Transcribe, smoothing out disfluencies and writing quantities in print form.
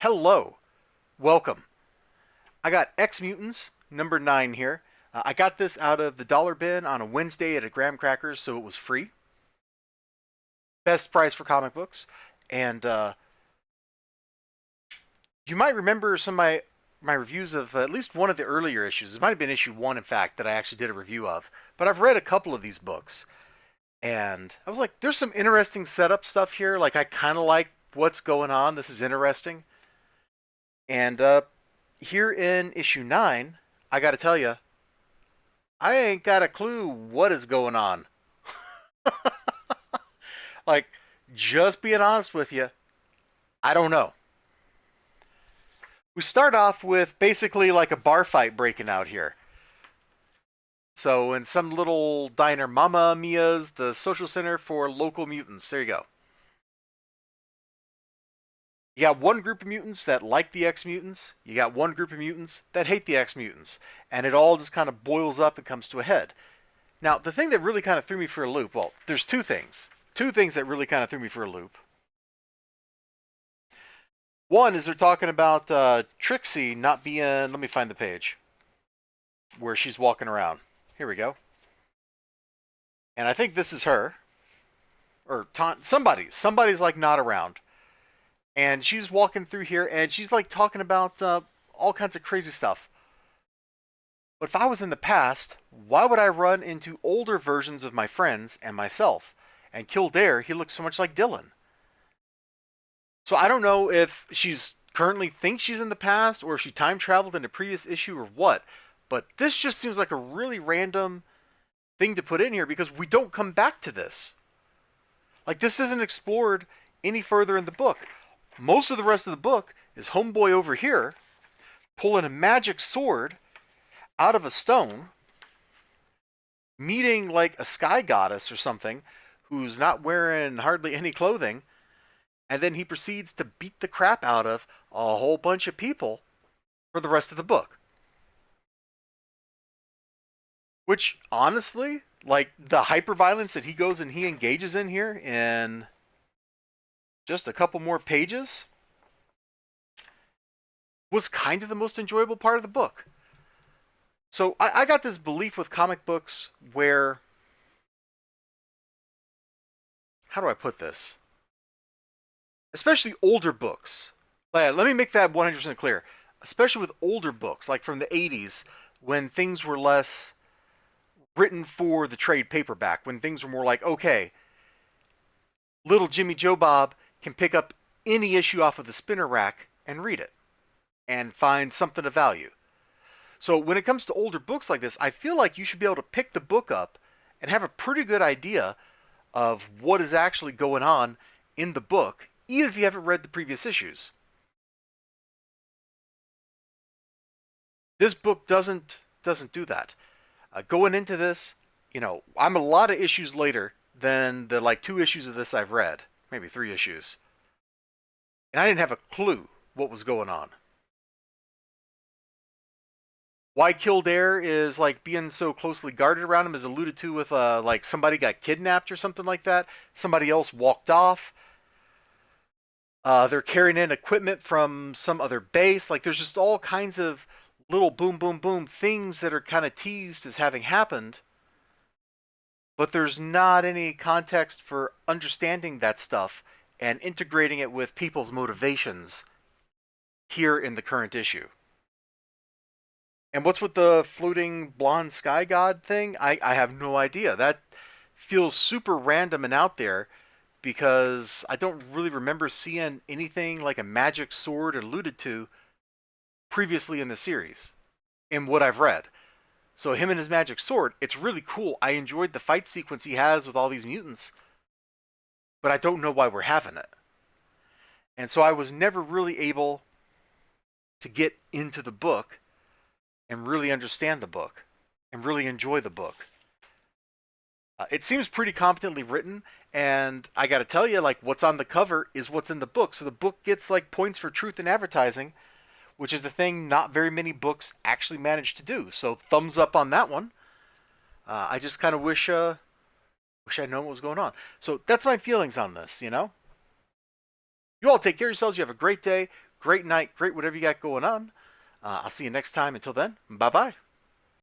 Hello, welcome. I got Ex-Mutants number 9 here. I got this out of the dollar bin on a Wednesday at a Graham Crackers, so it was free. Best price for comic books. And you might remember some of my reviews of at least one of the earlier issues. It might have been issue 1, in fact, that I actually did a review of. But I've read a couple of these books. And I was like, there's some interesting setup stuff here. Like, I kind of like what's going on. This is interesting. And here in issue 9, I got to tell you, I ain't got a clue what is going on. Like, just being honest with you, I don't know. We start off with basically like a bar fight breaking out here. So, in some little diner, Mama Mia's, the social center for local mutants. There you go. You got one group of mutants that like the Ex-Mutants. You got one group of mutants that hate the Ex-Mutants. And it all just kind of boils up and comes to a head. Now, the thing that really kind of threw me for a loop, well, there's two things. Two things that really kind of threw me for a loop. One is they're talking about Trixie not being, let me find the page, where she's walking around. Here we go. And I think this is her. Or somebody's like not around. And she's walking through here and she's like talking about all kinds of crazy stuff. But if I was in the past, why would I run into older versions of my friends and myself? And Kildare, he looks so much like Dylan. So I don't know if she's currently thinks she's in the past or if she time traveled in a previous issue or what. But this just seems like a really random thing to put in here because we don't come back to this. Like, this isn't explored any further in the book. Most of the rest of the book is Homeboy over here pulling a magic sword out of a stone, meeting like a sky goddess or something who's not wearing hardly any clothing, and then he proceeds to beat the crap out of a whole bunch of people for the rest of the book. Which, honestly, like the hyperviolence that he goes and he engages in here in just a couple more pages was kind of the most enjoyable part of the book. So I got this belief with comic books where, how do I put this? Especially older books. Let me make that 100% clear. Especially with older books, like from the 80s, when things were less written for the trade paperback, when things were more like, okay, little Jimmy Joe Bob can pick up any issue off of the spinner rack and read it and find something of value. So when it comes to older books like this, I feel like you should be able to pick the book up and have a pretty good idea of what is actually going on in the book, even if you haven't read the previous issues. This book doesn't do that. Going into this, I'm a lot of issues later than the like 2 issues of this I've read, maybe 3 issues, and I didn't have a clue what was going on. Why Kildare is like being so closely guarded around him is alluded to with like somebody got kidnapped or something like that. Somebody else walked off. They're carrying in equipment from some other base. Like, there's just all kinds of little boom, boom, boom things that are kind of teased as having happened. But there's not any context for understanding that stuff and integrating it with people's motivations here in the current issue. And what's with the floating blonde sky god thing? I have no idea. That feels super random and out there because I don't really remember seeing anything like a magic sword alluded to previously in the series in what I've read. So him and his magic sword, it's really cool. I enjoyed the fight sequence he has with all these mutants, but I don't know why we're having it. And so I was never really able to get into the book and really understand the book and really enjoy the book. It seems pretty competently written, and I gotta tell you, like, what's on the cover is what's in the book. So the book gets like points for truth in advertising, which is the thing not very many books actually manage to do. So thumbs up on that one. I just kind of wish I'd known what was going on. So that's my feelings on this. You all take care of yourselves. You have a great day, great night, great whatever you got going on. I'll see you next time. Until then, bye bye.